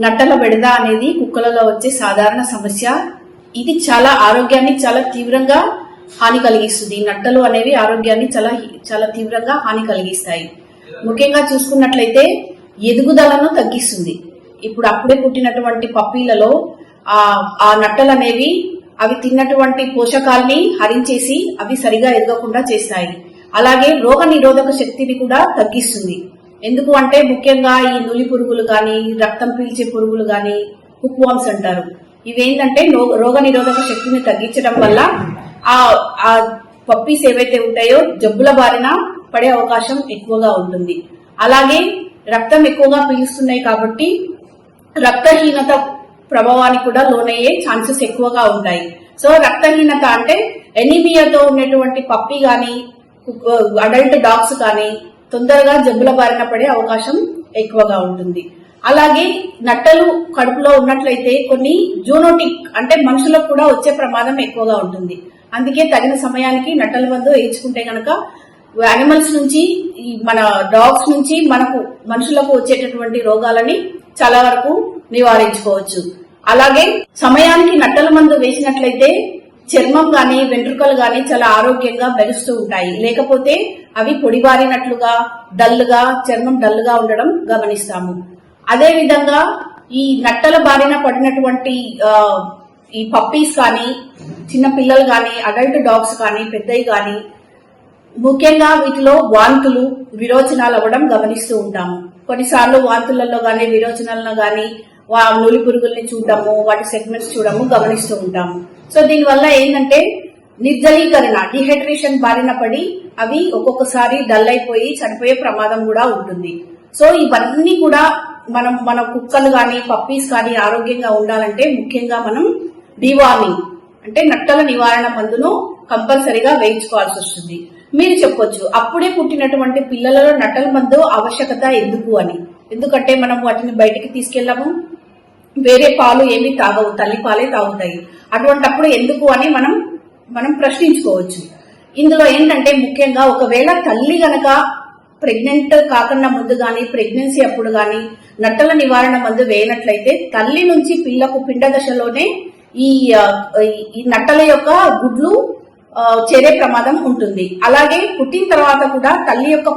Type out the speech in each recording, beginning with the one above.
నట్టల బెడద అనేది కుక్కలలో వచ్చే సాధారణ సమస్య. ఇది చాలా ఆరోగ్యాన్ని చాలా తీవ్రంగా హాని కలిగిస్తుంది. నట్టలు అనేవి ఆరోగ్యాన్ని చాలా తీవ్రంగా హాని కలిగిస్తాయి. ముఖ్యంగా చూసుకున్నట్లయితే ఎదుగుదలను తగ్గిస్తుంది. ఇప్పుడు అప్పుడే పుట్టినటువంటి పప్పీలలో ఆ నట్టలు అనేవి అవి తిన్నటువంటి పోషకాల్ని హరించేసి అవి సరిగా ఎదగకుండా చేస్తాయి. అలాగే రోగ నిరోధక శక్తిని కూడా తగ్గిస్తుంది. ఎందుకు అంటే ముఖ్యంగా ఈ నులి పురుగులు కానీ, రక్తం పీల్చే పురుగులు కానీ, హుక్ వామ్స్ అంటారు. ఇవేంటంటే రోగ నిరోధక శక్తిని తగ్గించడం వల్ల ఆ పప్పీస్ ఏవైతే ఉంటాయో జబ్బుల బారిన పడే అవకాశం ఎక్కువగా ఉంటుంది. అలాగే రక్తం ఎక్కువగా పీలుస్తున్నాయి కాబట్టి రక్తహీనత ప్రభావానికి కూడా లోనయ్యే ఛాన్సెస్ ఎక్కువగా ఉంటాయి. సో రక్తహీనత అంటే ఎనీమియాతో ఉన్నటువంటి పప్పీ కానీ, అడల్ట్ డాగ్స్ కానీ తొందరగా జబ్బుల బారిన పడే అవకాశం ఎక్కువగా ఉంటుంది. అలాగే నట్టలు కడుపులో ఉన్నట్లయితే కొన్ని జూనోటిక్ అంటే మనుషులకు కూడా వచ్చే ప్రమాదం ఎక్కువగా ఉంటుంది. అందుకే తగిన సమయానికి నట్టల మందు వేయించుకుంటే గనక యానిమల్స్ నుంచి మన డాగ్స్ నుంచి మనుషులకు వచ్చేటటువంటి రోగాలని చాలా వరకు నివారించుకోవచ్చు. అలాగే సమయానికి నట్టల మందు వేసినట్లయితే చర్మం గాని, వెంట్రుకలు గాని చాలా ఆరోగ్యంగా మెరుస్తూ ఉంటాయి. లేకపోతే అవి పొడిబారినట్లుగా డల్లుగా, చర్మం డల్లుగా ఉండడం గమనిస్తాము. అదే విధంగా ఈ నట్టల బారిన పడినటువంటి ఈ పప్పీస్ కానీ, చిన్న పిల్లలు కానీ, అడల్ట్ డాగ్స్ కానీ, పెద్దవి కానీ ముఖ్యంగా వీటిలో వాంతులు, విరోచనాలు అవ్వడం గమనిస్తూ ఉంటాము. కొన్నిసార్లు వాంతులలో గానీ, విరోచనాలను గానీ, నులి పురుగుల్ని చూడటము, వాటి సెగ్మెంట్స్ చూడము గమనిస్తూ ఉంటాము. సో దీనివల్ల ఏంటంటే నిర్జలీకరణ, డిహైడ్రేషన్ బారిన పడి అవి ఒక్కొక్కసారి డల్ అయిపోయి చనిపోయే ప్రమాదం కూడా ఉంటుంది. సో ఇవన్నీ కూడా మన కుక్కలు కానీ, పప్పీస్ కానీ ఆరోగ్యంగా ఉండాలంటే ముఖ్యంగా మనం డివార్మింగ్ అంటే నట్టల నివారణ మందును కంపల్సరీగా వేయించుకోవాల్సి వస్తుంది. మీరు చెప్పొచ్చు అప్పుడే పుట్టినటువంటి పిల్లలలో నట్టల మందు ఆవశ్యకత ఎందుకు అని. ఎందుకంటే మనం వాటిని బయటికి తీసుకెళ్లాము, వేరే పాలు ఏమీ తాగవు, తల్లి పాలే తాగుతాయి. అటువంటప్పుడు ఎందుకు అని మనం ప్రశ్నించుకోవచ్చు. ఇందులో ఏంటంటే ముఖ్యంగా ఒకవేళ తల్లి గనక ప్రెగ్నెంట్ కాకుండా ముందు గాని, ప్రెగ్నెన్సీ అప్పుడు గాని నట్టల నివారణ మందు వేయనట్లయితే తల్లి నుంచి పిల్లకు పిండ దశలోనే ఈ నట్టల యొక్క గుడ్లు చేరే ప్రమాదం ఉంటుంది. అలాగే పుట్టిన తర్వాత కూడా తల్లి యొక్క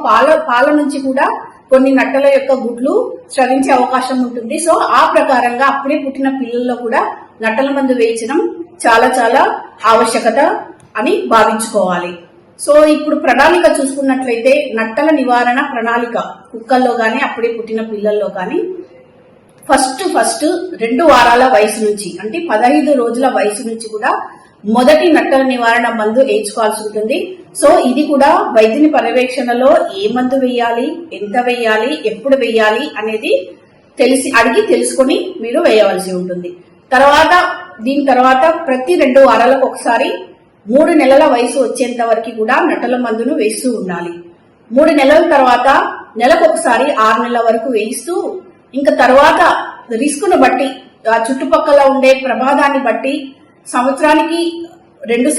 పాల నుంచి కూడా కొన్ని నట్టల యొక్క గుడ్లు స్రవించే అవకాశం ఉంటుంది. సో ఆ ప్రకారంగా అప్పుడే పుట్టిన పిల్లల్లో కూడా నట్టల మందు వేయించడం చాలా చాలా ఆవశ్యకత అని భావించుకోవాలి. సో ఇప్పుడు ప్రణాళిక చూసుకున్నట్లయితే నట్టల నివారణ ప్రణాళిక కుక్కల్లో గానీ, అప్పుడే పుట్టిన పిల్లల్లో కానీ ఫస్ట్ 2 వారాల వయసు నుంచి అంటే 15 రోజుల వయసు నుంచి కూడా మొదటి నట్టల నివారణ మందు వేయించుకోవాల్సి ఉంటుంది. సో ఇది కూడా వైద్యుని పర్యవేక్షణలో ఏ మందు వేయాలి, ఎంత వేయాలి, ఎప్పుడు వేయాలి అనేది అడిగి తెలుసుకొని మీరు వేయవలసి ఉంటుంది. దీని తర్వాత ప్రతి 2 వారాలకు ఒకసారి 3 నెలల వయసు వచ్చేంత వరకు కూడా నట్టల మందును వేస్తూ ఉండాలి. 3 నెలల తర్వాత నెలకొకసారి 6 నెలల వరకు వేయిస్తూ ఇంకా తర్వాత రిస్కును బట్టి ఆ చుట్టుపక్కల ఉండే ప్రమాదాన్ని బట్టి సంవత్సరానికి 2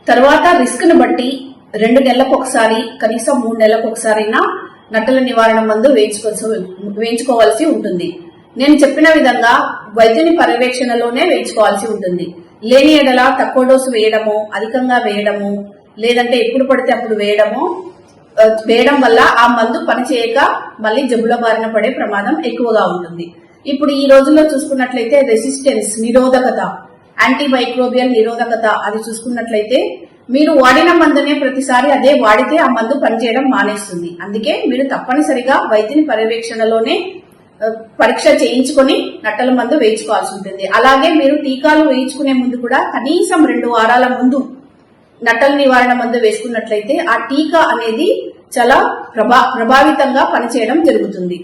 తర్వాత రిస్క్ ను బట్టి 2 నెలలకు ఒకసారి, కనీసం 3 నెలలకు ఒకసారైనా నట్టల నివారణ మందు వేయించుకోవాల్సి ఉంటుంది. నేను చెప్పిన విధంగా వైద్యుని పర్యవేక్షణలోనే వేయించుకోవాల్సి ఉంటుంది. లేని ఎడల తక్కువ డోసు వేయడము, అధికంగా వేయడము, లేదంటే ఎప్పుడు పడితే అప్పుడు వేయడం వల్ల ఆ మందు పనిచేయక మళ్ళీ జబ్బుల బారిన పడే ప్రమాదం ఎక్కువగా ఉంటుంది. ఇప్పుడు ఈ రోజుల్లో చూసుకున్నట్లయితే రెసిస్టెన్స్, నిరోధకత, యాంటీమైక్రోబియల్ నిరోధకత అది చూసుకున్నట్లయితే మీరు వాడిన మందునే ప్రతిసారి అదే వాడితే ఆ మందు పనిచేయడం మానేస్తుంది. అందుకే మీరు తప్పనిసరిగా వైద్యుని పర్యవేక్షణలోనే పరీక్ష చేయించుకొని నట్టల మందు వేయించుకోవాల్సి ఉంటుంది. అలాగే మీరు టీకాలు వేయించుకునే ముందు కూడా కనీసం 2 వారాల ముందు నట్టల నివారణ మందు వేసుకున్నట్లయితే ఆ టీకా అనేది చాలా ప్రభావితంగా పనిచేయడం జరుగుతుంది.